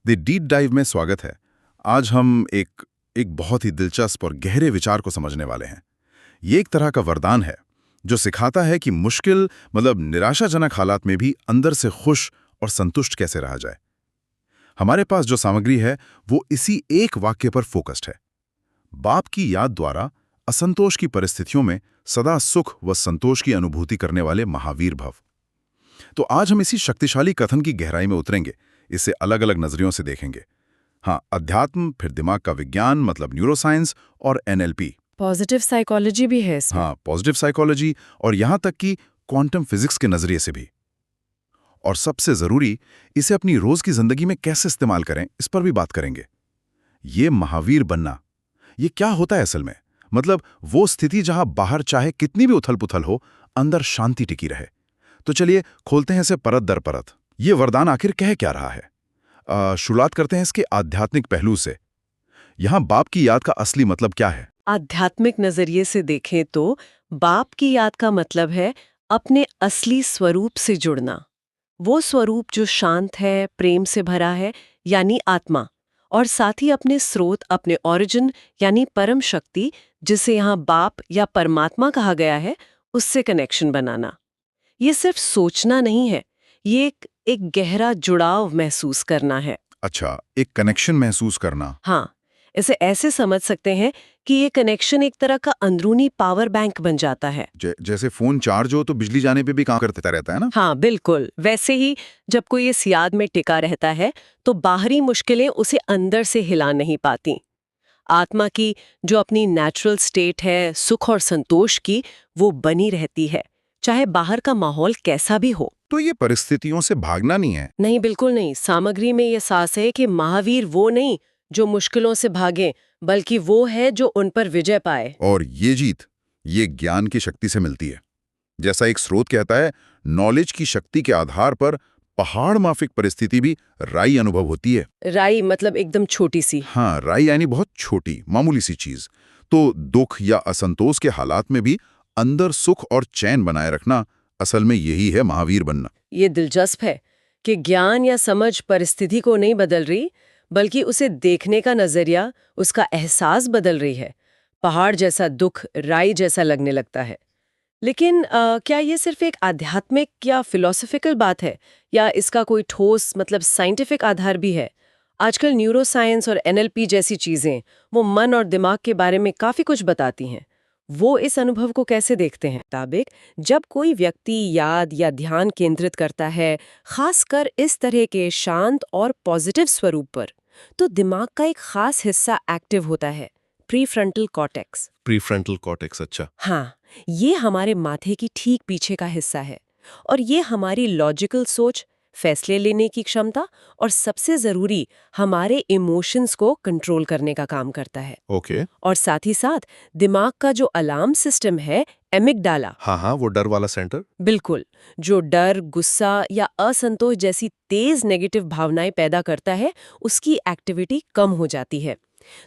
The deep dive में स्वागत है। आज हम एक बहुत ही दिलचस्प और गहरे विचार को समझने वाले हैं। ये एक तरह का वरदान है जो सिखाता है कि मुश्किल मतलब निराशाजनक हालात में भी अंदर से खुश और संतुष्ट कैसे रहा जाए। हमारे पास जो सामग्री है वो इसी एक वाक्य पर फोकस्ड है। बाप की याद द्वारा असंतोष की परिस्थितियों में सदा सुख व संतोष की अनुभूति करने वाले महावीर भव। तो आज हम इसी शक्तिशाली कथन की गहराई में उतरेंगे, इसे अलग अलग नजरियों से देखेंगे। हाँ, अध्यात्म, फिर दिमाग का विज्ञान मतलब न्यूरोसाइंस और एनएलपी। पॉजिटिव साइकोलॉजी भी है इसमें। हाँ, पॉजिटिव साइकोलॉजी और यहां तक कि क्वांटम फिजिक्स के नजरिए से भी। और सबसे जरूरी, इसे अपनी रोज की जिंदगी में कैसे इस्तेमाल करें, इस पर भी बात करेंगे। ये महावीर बनना, ये क्या होता है असल में? मतलब वो स्थिति जहां बाहर चाहे कितनी भी उथल पुथल हो, अंदर शांति टिकी रहे। तो चलिए खोलते हैं इसे परत दर परत। ये वरदान आखिर कह क्या रहा है? शुरुआत करते हैं इसके आध्यात्मिक पहलू से। यहां बाप की याद का असली मतलब क्या है? आध्यात्मिक नजरिए से देखें तो बाप की याद का मतलब है अपने असली स्वरूप से जुड़ना। वो स्वरूप जो शांत है, प्रेम से भरा है, यानी आत्मा, और साथ ही अपने स्रोत, अपने ओरिजिन यानी परम शक्ति, जिसे यहाँ बाप या परमात्मा कहा गया है, उससे कनेक्शन बनाना। ये सिर्फ सोचना नहीं है, ये एक गहरा जुड़ाव महसूस करना है। अच्छा, एक कनेक्शन महसूस करना। हाँ, इसे ऐसे समझ सकते हैं कि ये कनेक्शन एक तरह का अंदरूनी पावर बैंक बन जाता है। जैसे फोन चार्ज हो तो बिजली जाने पे भी काम करता रहता है ना? हाँ, बिल्कुल। वैसे ही जब कोई इस याद में टिका रहता है तो बाहरी मुश्किलें उसे अंदर से हिला नहीं पाती। आत्मा की जो अपनी नेचुरल स्टेट है, सुख और संतोष की, वो बनी रहती है, चाहे बाहर का माहौल कैसा भी हो। तो ये परिस्थितियों से भागना नहीं है? नहीं, बिल्कुल नहीं। सामग्री में ये सास है कि महावीर वो नहीं जो मुश्किलों से भागे, बल्कि वो है जो उन पर विजय पाए। और ये जीत, ये ज्ञान की शक्ति से मिलती है। जैसा एक स्रोत कहता है, नॉलेज की शक्ति के आधार पर पहाड़ माफिक परिस्थिति भी राई अनुभव होती है। राई मतलब एकदम छोटी सी। हाँ, राई यानी बहुत छोटी, मामूली सी चीज। तो दुख या असंतोष के हालात में भी अंदर सुख और चैन बनाए रखना, असल में यही है महावीर बनना। ये दिलचस्प है कि ज्ञान या समझ परिस्थिति को नहीं बदल रही, बल्कि उसे देखने का नजरिया, उसका एहसास बदल रही है। पहाड़ जैसा दुख राई जैसा लगने लगता है। लेकिन क्या ये सिर्फ एक आध्यात्मिक या फिलोसॉफिकल बात है, या इसका कोई ठोस मतलब साइंटिफिक आधार भी है? आजकल न्यूरोसाइंस और एनएलपी जैसी चीजें वो मन और दिमाग के बारे में काफी कुछ बताती हैं। वो इस अनुभव को कैसे देखते हैं? मुताबिक जब कोई व्यक्ति याद या ध्यान केंद्रित करता है, खासकर इस तरह के शांत और पॉजिटिव स्वरूप पर, तो दिमाग का एक खास हिस्सा एक्टिव होता है, प्रीफ्रंटल कॉर्टेक्स। प्रीफ्रंटल कॉर्टेक्स, अच्छा। हाँ, ये हमारे माथे की ठीक पीछे का हिस्सा है, और ये हमारी लॉजिकल सोच, फैसले लेने की क्षमता और सबसे जरूरी हमारे इमोशंस को कंट्रोल करने का काम करता है। ओके। और साथ ही साथ दिमाग का जो अलार्म सिस्टम है, एमिगडाला। हाँ, वो डर वाला सेंटर। बिल्कुल, जो डर, गुस्सा या असंतोष जैसी तेज नेगेटिव भावनाएं पैदा करता है, उसकी एक्टिविटी कम हो जाती है।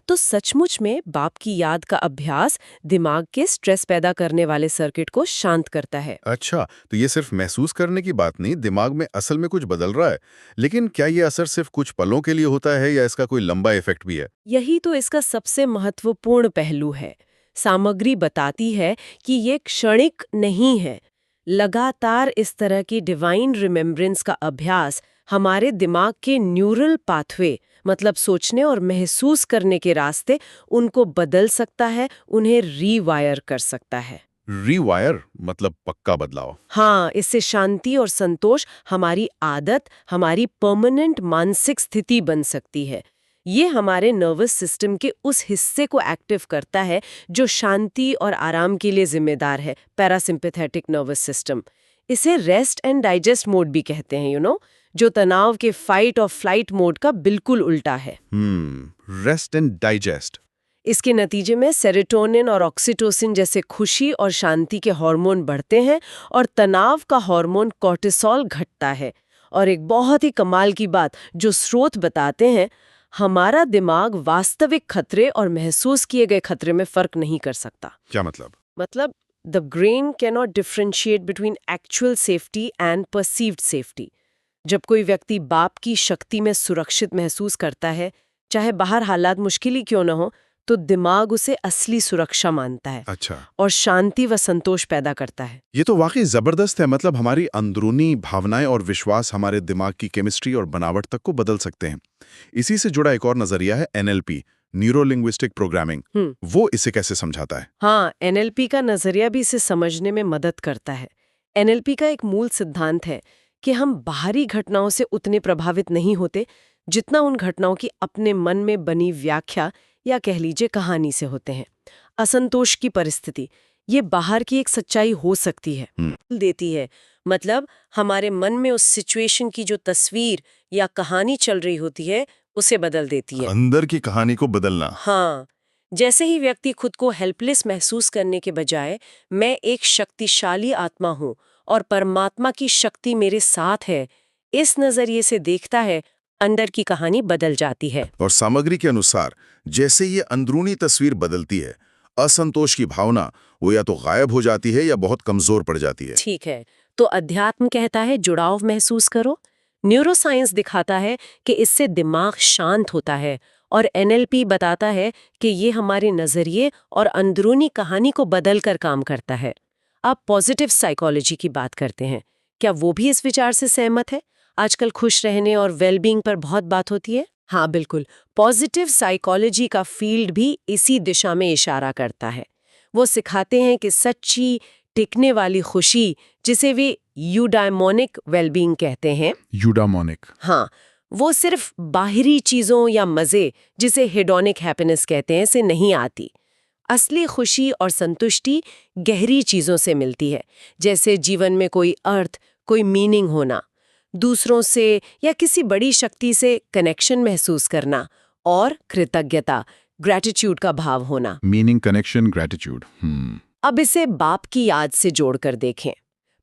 तो सचमुच में बाप की याद का अभ्यास दिमाग के स्ट्रेस पैदा करने वाले सर्किट को शांत करता है। अच्छा, तो ये सिर्फ महसूस करने की बात नहीं, दिमाग में असल में कुछ बदल रहा है। लेकिन क्या ये असर सिर्फ कुछ पलों के लिए होता है या इसका कोई लंबा इफेक्ट भी है? यही तो इसका सबसे महत्वपूर्ण पहलू है। सामग्री बताती है कि ये क्षणिक नहीं है। लगातार इस तरह की डिवाइन रिमेम्बरेंस का अभ्यास हमारे दिमाग के न्यूरल पाथवे, मतलब सोचने और महसूस करने के रास्ते, उनको बदल सकता है, उन्हें रीवायर कर सकता है। रीवायर मतलब पक्का बदलाव। हाँ, इससे शांति और संतोष हमारी आदत, हमारी परमानेंट मानसिक स्थिति बन सकती है। ये हमारे नर्वस सिस्टम के उस हिस्से को एक्टिव करता है जो शांति और आराम के लिए जिम्मेदार है, पैरासिम्पैथेटिक नर्वस सिस्टम। इसे रेस्ट एंड डाइजेस्ट मोड भी कहते हैं, जो तनाव के फाइट और फ्लाइट मोड का बिल्कुल उल्टा है। Rest and digest. इसके नतीजे में सेरोटोनिन और ऑक्सीटोसिन जैसे खुशी और शांति के हार्मोन बढ़ते हैं और तनाव का हार्मोन कोर्टिसोल घटता है। और एक बहुत ही कमाल की बात जो स्रोत बताते हैं, हमारा दिमाग वास्तविक खतरे और महसूस किए गए खतरे में फर्क नहीं कर सकता। क्या मतलब? मतलब the brain cannot differentiate between actual safety and perceived safety. जब कोई व्यक्ति बाप की शक्ति में सुरक्षित महसूस करता है, चाहे बाहर हालात मुश्किल ही क्यों न हो, तो दिमाग उसे असली सुरक्षा मानता है अच्छा, और शांति व संतोष पैदा करता है। ये तो वाकई जबरदस्त है। मतलब हमारी अंदरूनी भावनाएं और विश्वास हमारे दिमाग की केमिस्ट्री और बनावट तक को बदल सकते हैं। इसी से जुड़ा एक और नजरिया है NLP, न्यूरो लिंग्विस्टिक प्रोग्रामिंग। वो इसे कैसे समझाता है? हाँ, NLP का नजरिया भी इसे समझने में मदद करता है। NLP का एक मूल सिद्धांत है कि हम बाहरी घटनाओं से उतने प्रभावित नहीं होते जितना उन घटनाओं की अपने मन में बनी व्याख्या या कह लीजिए कहानी से होते हैं। असंतोष की परिस्थिति ये बाहर की एक सच्चाई हो सकती है, देती है। मतलब हमारे मन में उस सिचुएशन की जो तस्वीर या कहानी चल रही होती है उसे बदल देती है। अंदर की कहानी को बदलना। हाँ, जैसे ही व्यक्ति खुद को हेल्पलेस महसूस करने के बजाय मैं एक शक्तिशाली आत्मा हूँ और परमात्मा की शक्ति मेरे साथ है, इस नजरिए से देखता है, अंदर की कहानी बदल जाती है। और सामग्री के अनुसार जैसे ये अंदरूनी तस्वीर बदलती है, असंतोष की भावना वो या तो गायब हो जाती है या बहुत कमजोर पड़ जाती है। ठीक है, तो अध्यात्म कहता है जुड़ाव महसूस करो, न्यूरोसाइंस दिखाता है कि इससे दिमाग शांत होता है, और NLP बताता है कि ये हमारे नजरिए और अंदरूनी कहानी को बदल कर काम करता है। अब पॉजिटिव साइकोलॉजी की बात करते हैं। क्या वो भी इस विचार से सहमत है? आजकल खुश रहने और वेलबींग पर बहुत बात होती है। हाँ बिल्कुल, पॉजिटिव साइकोलॉजी का फील्ड भी इसी दिशा में इशारा करता है। वो सिखाते हैं कि सच्ची टिकने वाली खुशी, जिसे वे यूडाइमोनिक वेलबींग कहते हैं, यूडामोनिक, हाँ, वो सिर्फ बाहरी चीजों या मजे, जिसे हेडोनिक हैप्पीनेस कहते हैं, से नहीं आती। असली खुशी और संतुष्टि गहरी चीजों से मिलती है, जैसे जीवन में कोई अर्थ, कोई मीनिंग होना, दूसरों से या किसी बड़ी शक्ति से कनेक्शन महसूस करना, और कृतज्ञता, ग्रैटिट्यूड का भाव होना। Meaning, connection, gratitude. अब इसे बाप की याद से जोड़कर देखें।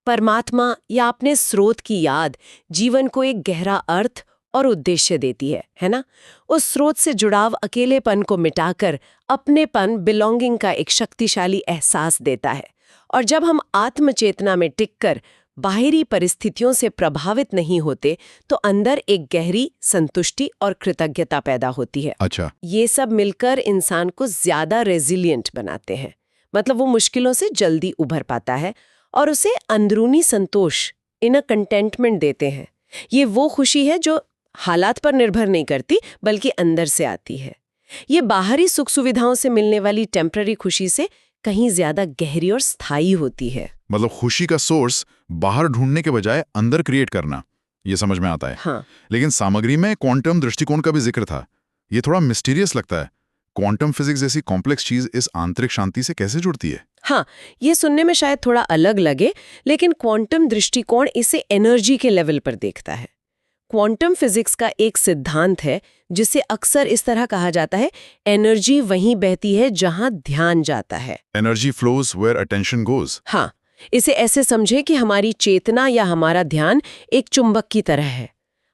परमात्मा या अपने स्रोत की याद जीवन को एक गहरा अर्थ और उद्देश्य देती है ना? उस स्रोत से जुड़ाव अकेलेपन को मिटाकर अपनेपन, बिलोंगिंग का एक शक्तिशाली एहसास देता है। और जब हम आत्मचेतना में टिककर बाहरी परिस्थितियों से प्रभावित नहीं होते, तो अंदर एक गहरी संतुष्टि और कृतज्ञता पैदा होती है। अच्छा, ये सब मिलकर इंसान को ज्यादा रेजिलिएंट बनाते हैं। मतलब वो मुश्किलों से जल्दी उभर पाता है और उसे अंदरूनी संतोष, इनर कंटेंटमेंट देते हैं। ये वो खुशी है जो हालात पर निर्भर नहीं करती, बल्कि अंदर से आती है। ये बाहरी सुख सुविधाओं से मिलने वाली टेम्पररी खुशी से कहीं ज्यादा गहरी और स्थायी होती है। मतलब खुशी का सोर्स बाहर ढूंढने के बजाय अंदर क्रिएट करना, ये समझ में आता है। हाँ। लेकिन सामग्री में क्वांटम दृष्टिकोण का भी जिक्र था। ये थोड़ा मिस्टीरियस लगता है। क्वांटम फिजिक्स जैसी कॉम्प्लेक्स चीज इस आंतरिक शांति से कैसे जुड़ती है? हाँ, ये सुनने में शायद थोड़ा अलग लगे, लेकिन क्वांटम दृष्टिकोण इसे एनर्जी के लेवल पर देखता है। क्वांटम फिजिक्स का एक सिद्धांत है जिसे अक्सर इस तरह कहा जाता है, एनर्जी वहीं बहती है जहां ध्यान जाता है। Energy flows where attention goes. हाँ, इसे ऐसे समझे कि हमारी चेतना या हमारा ध्यान एक चुंबक की तरह है।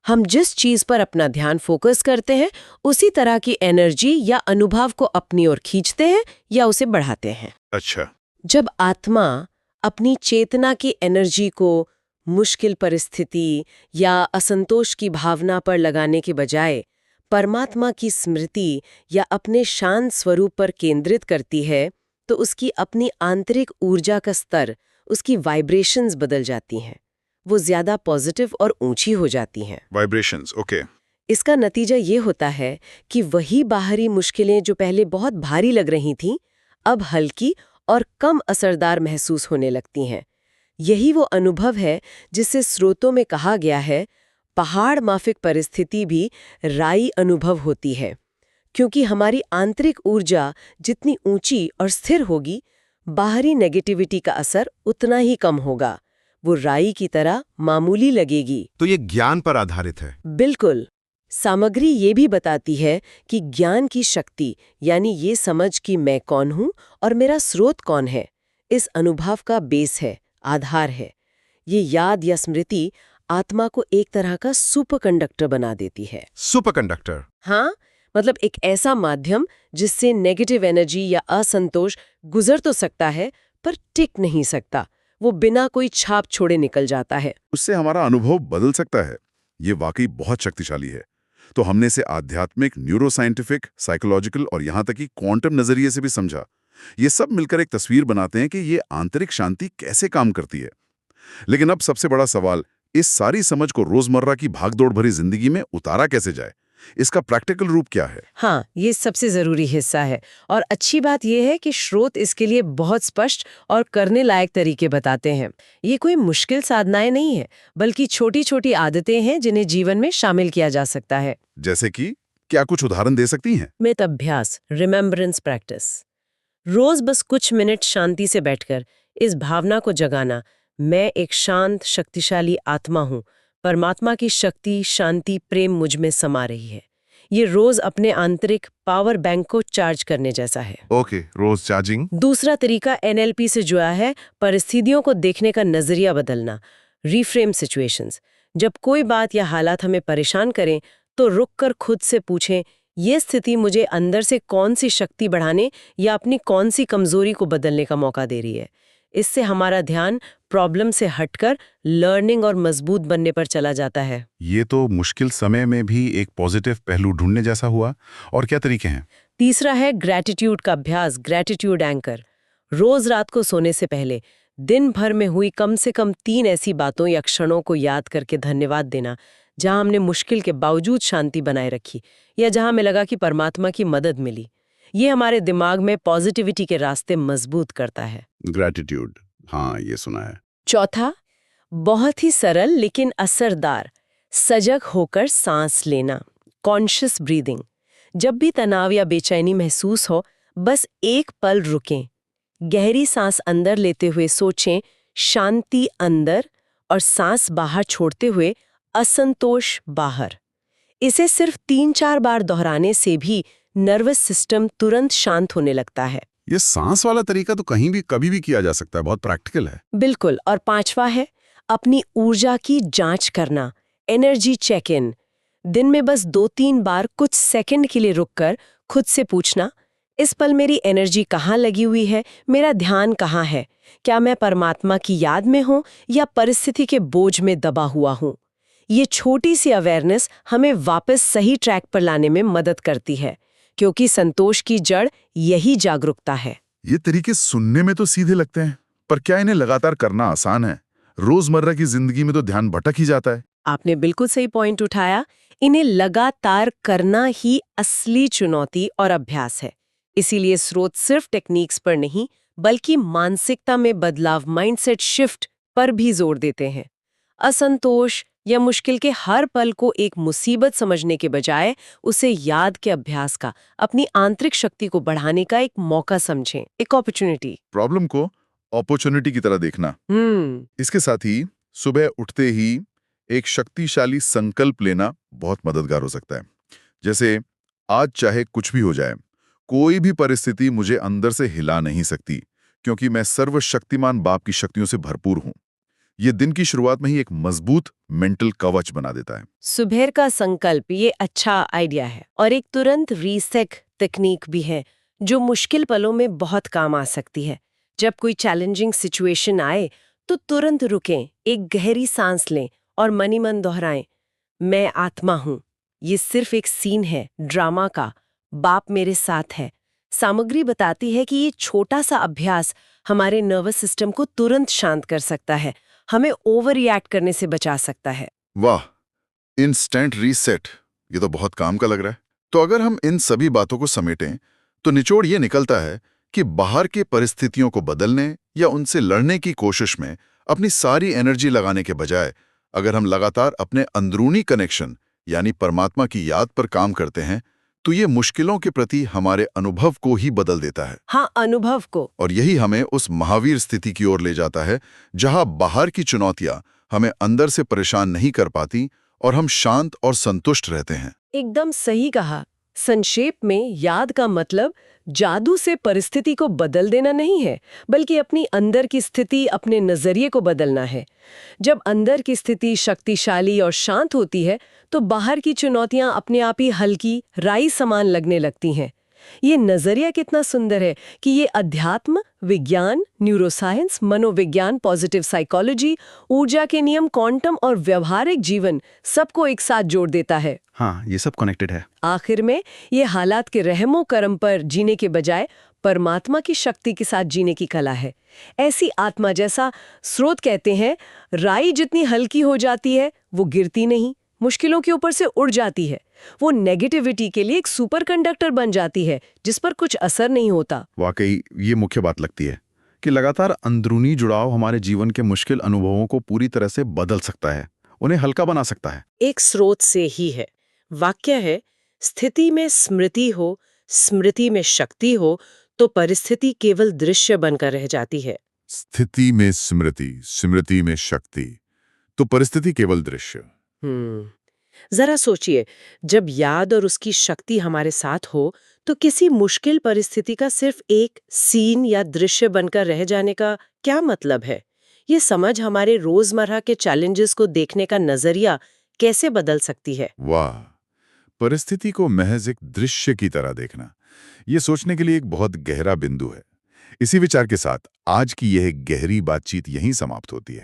हम जिस चीज पर अपना ध्यान फोकस करते हैं, उसी तरह की एनर्जी या अनुभव को अपनी ओर खींचते हैं या उसे बढ़ाते हैं। अच्छा, जब आत्मा अपनी चेतना की एनर्जी को मुश्किल परिस्थिति या असंतोष की भावना पर लगाने के बजाय परमात्मा की स्मृति या अपने शांत स्वरूप पर केंद्रित करती है, तो उसकी अपनी आंतरिक ऊर्जा का स्तर, उसकी वाइब्रेशंस बदल जाती हैं। वो ज्यादा पॉजिटिव और ऊंची हो जाती हैं। Vibrations, okay. इसका नतीजा ये होता है कि वही बाहरी मुश्किलें जो पहले बहुत भारी लग रही थीं, अब हल्की और कम असरदार महसूस होने लगती हैं। यही वो अनुभव है जिसे स्रोतों में कहा गया है, पहाड़ माफिक परिस्थिति भी राई अनुभव होती है। क्योंकि हमारी आंतरिक ऊर्जा जितनी ऊंची और स्थिर होगी, बाहरी नेगेटिविटी का असर उतना ही कम होगा। वो राई की तरह मामूली लगेगी। तो ये ज्ञान पर आधारित है? बिल्कुल। सामग्री ये भी बताती है कि ज्ञान की शक्ति, यानी ये समझ कि मैं कौन हूं और मेरा स्रोत कौन है, इस अनुभव का बेस है, आधार है। ये याद या स्मृति आत्मा को एक तरह का सुपर कंडक्टर बना देती है। Super conductor? हाँ, मतलब एक ऐसा माध्यम जिससे नेगेटिव एनर्जी या असंतोष गुजर तो सकता है, पर टिक नहीं सकता। वो बिना कोई छाप छोड़े निकल जाता है। उससे हमारा अनुभव बदल सकता है। ये वाकई बहुत शक्तिशाली है। तो हमने इसे आध्यात्मिक, न्यूरोसाइंटिफिक, साइकोलॉजिकल और यहाँ तक कि क्वांटम नजरिए से भी समझा। ये सब मिलकर एक तस्वीर बनाते हैं कि ये आंतरिक शांति कैसे काम करती है। लेकिन अब सबसे बड़ा सवाल, इस सारी समझ को रोजमर्रा की भागदौड़ भरी जिंदगी में उतारा कैसे जाए? इसका प्रैक्टिकल रूप क्या है? हाँ, ये सबसे जरूरी हिस्सा है और अच्छी बात यह है कि स्रोत इसके लिए बहुत स्पष्ट और करने लायक तरीके बताते हैं। ये कोई मुश्किल साधनाएं नहीं है, बल्कि छोटी छोटी आदतें हैं जिन्हें जीवन में शामिल किया जा सकता है। जैसे कि क्या कुछ उदाहरण दे सकती हैं? मित अभ्यास, रिमेम्बरेंस प्रैक्टिस। रोज बस कुछ मिनट शांति से बैठकर इस भावना को जगाना, मैं एक शांत शक्तिशाली आत्मा हूँ, परमात्मा की शक्ति, शांति, प्रेम मुझ में समा रही है। ये रोज अपने आंतरिक पावर बैंक को चार्ज करने जैसा है। ओके, रोज चार्जिंग। दूसरा तरीका NLP से जुड़ा है, परिस्थितियों को देखने का नजरिया बदलना, रीफ्रेम सिचुएशंस। जब कोई बात या हालात हमें परेशान करें तो रुककर खुद से पूछें, ये स्थिति मुझे अंदर से कौन सी शक्ति बढ़ाने या अपनी कौन सी कमजोरी को बदलने का मौका दे रही है। इससे हमारा ध्यान प्रॉब्लम से हटकर लर्निंग और मजबूत बनने पर चला जाता है। ये तो मुश्किल समय में भी एक पॉजिटिव पहलू ढूंढने जैसा हुआ। और क्या तरीके हैं? तीसरा है ग्रैटिट्यूड का अभ्यास, ग्रैटिट्यूड एंकर। रोज रात को सोने से पहले दिन भर में हुई कम से कम 3 ऐसी बातों या क्षणों को याद करके धन्यवाद देना, जहां हमने मुश्किल के बावजूद शांति बनाए रखी या जहां हमें लगा कि परमात्मा की मदद मिली। ये हमारे दिमाग में पॉजिटिविटी के रास्ते मजबूत करता है। ग्रैटिट्यूड, हाँ, ये सुना है। चौथा, बहुत ही सरल लेकिन असरदार, सजग होकर सांस लेना, कॉन्शियस ब्रीदिंग। जब भी तनाव या बेचैनी महसूस हो, बस एक पल रुकें, गहरी सांस अंदर लेते हुए सोचें, शांति अंदर, और सांस बाहर छोड़ते हुए असंतोष बाहर। इसे सिर्फ 3-4 बार दोहराने से भी नर्वस सिस्टम तुरंत शांत होने लगता है। ये सांस वाला तरीका तो कहीं भी कभी भी किया जा सकता है, बहुत प्रैक्टिकल है। बिल्कुल। और 5वां है अपनी ऊर्जा की जांच करना, एनर्जी चेक इन। दिन में बस 2-3 बार कुछ सेकंड के लिए रुककर खुद से पूछना, इस पल मेरी एनर्जी कहाँ लगी हुई है, मेरा ध्यान कहाँ है, क्या मैं परमात्मा की याद में हूँ या परिस्थिति के बोझ में दबा हुआ हूँ। ये छोटी सी अवेयरनेस हमें वापस सही ट्रैक पर लाने में मदद करती है, क्योंकि संतोष की जड़ यही जागरूकता है। ये तरीके सुनने में तो सीधे लगते हैं, पर क्या इन्हें लगातार करना आसान है? रोजमर्रा की जिंदगी में तो ध्यान भटक ही जाता है। आपने बिल्कुल सही पॉइंट उठाया। इन्हें लगातार करना ही असली चुनौती और अभ्यास है। इसीलिए स्रोत सिर्फ टेक्निक्स पर नहीं, बल्कि मानसिकता में बदलाव, माइंडसेट शिफ्ट पर भी जोर देते हैं। असंतोष या मुश्किल के हर पल को एक मुसीबत समझने के बजाय उसे याद के अभ्यास का, अपनी आंतरिक शक्ति को बढ़ाने का एक मौका समझें, एक अपॉर्चुनिटी। प्रॉब्लम को अपॉर्चुनिटी की तरह देखना। इसके साथ ही सुबह उठते ही एक शक्तिशाली संकल्प लेना बहुत मददगार हो सकता है। जैसे, आज चाहे कुछ भी हो जाए, कोई भी परिस्थिति मुझे अंदर से हिला नहीं सकती, क्योंकि मैं सर्वशक्तिमान बाप की शक्तियों से भरपूर हूं। ये दिन की शुरुआत में ही एक मजबूत मेंटल कवच बना देता है। सुबह का संकल्प, ये अच्छा आइडिया है। और एक तुरंत रीसेट तकनीक भी है, जो मुश्किल पलों में बहुत काम आ सकती है। जब कोई चैलेंजिंग सिचुएशन आए तो तुरंत रुकें, एक गहरी सांस लें और मनी मन दोहराएं, मैं आत्मा हूं। ये सिर्फ एक सीन है ड्रामा का, बाप मेरे साथ है। सामग्री बताती है कि ये छोटा सा अभ्यास हमारे नर्वस सिस्टम को तुरंत शांत कर सकता है, हमें ओवर रिएक्ट करने से बचा सकता है। वाह, इंस्टेंट रीसेट, ये तो बहुत काम का लग रहा है। तो अगर हम इन सभी बातों को समेटें तो निचोड़ ये निकलता है कि बाहर की परिस्थितियों को बदलने या उनसे लड़ने की कोशिश में अपनी सारी एनर्जी लगाने के बजाय अगर हम लगातार अपने अंदरूनी कनेक्शन यानी परमात्मा की याद पर काम करते हैं, तो ये मुश्किलों के प्रति हमारे अनुभव को ही बदल देता है। हाँ, अनुभव को। और यही हमें उस महावीर स्थिति की ओर ले जाता है, जहां बाहर की चुनौतियां हमें अंदर से परेशान नहीं कर पाती और हम शांत और संतुष्ट रहते हैं। एकदम सही कहा। संक्षेप में, याद का मतलब जादू से परिस्थिति को बदल देना नहीं है, बल्कि अपनी अंदर की स्थिति, अपने नजरिए को बदलना है। जब अंदर की स्थिति शक्तिशाली और शांत होती है, तो बाहर की चुनौतियां अपने आप ही हल्की, राई समान लगने लगती हैं। ये नजरिया कितना सुंदर है कि ये अध्यात्म, विज्ञान, न्यूरोसाइंस, मनोविज्ञान, पॉजिटिव साइकोलॉजी, ऊर्जा के नियम, क्वांटम और व्यवहारिक जीवन सबको एक साथ जोड़ देता है। हाँ, ये सब कनेक्टेड है। आखिर में ये हालात के रहमो करम पर जीने के बजाय परमात्मा की शक्ति के साथ जीने की कला है। ऐसी आत्मा जैसा स्रोत कहते हैं, राई जितनी हल्की हो जाती है वो गिरती नहीं, मुश्किलों के ऊपर से उड़ जाती है। वो नेगेटिविटी के लिए एक सुपर कंडक्टर बन जाती है जिस पर कुछ असर नहीं होता। वाकई ये मुख्य बात लगती है कि लगातार अंदरूनी जुड़ाव हमारे जीवन के मुश्किल अनुभवों को पूरी तरह से बदल सकता है, उन्हें हल्का बना सकता है। एक स्रोत से ही है। वाक्य है, स्थिति में स्मृति हो, स्मृति में शक्ति हो तो परिस्थिति केवल दृश्य बनकर रह जाती है। स्थिति में स्मृति, स्मृति में शक्ति, तो परिस्थिति केवल दृश्य। जरा सोचिए, जब याद और उसकी शक्ति हमारे साथ हो तो किसी मुश्किल परिस्थिति का सिर्फ एक सीन या दृश्य बनकर रह जाने का क्या मतलब है? ये समझ हमारे रोजमर्रा के चैलेंजेस को देखने का नजरिया कैसे बदल सकती है? वाह, परिस्थिति को महज एक दृश्य की तरह देखना, ये सोचने के लिए एक बहुत गहरा बिंदु है। इसी विचार के साथ आज की यह गहरी बातचीत यहीं समाप्त होती है।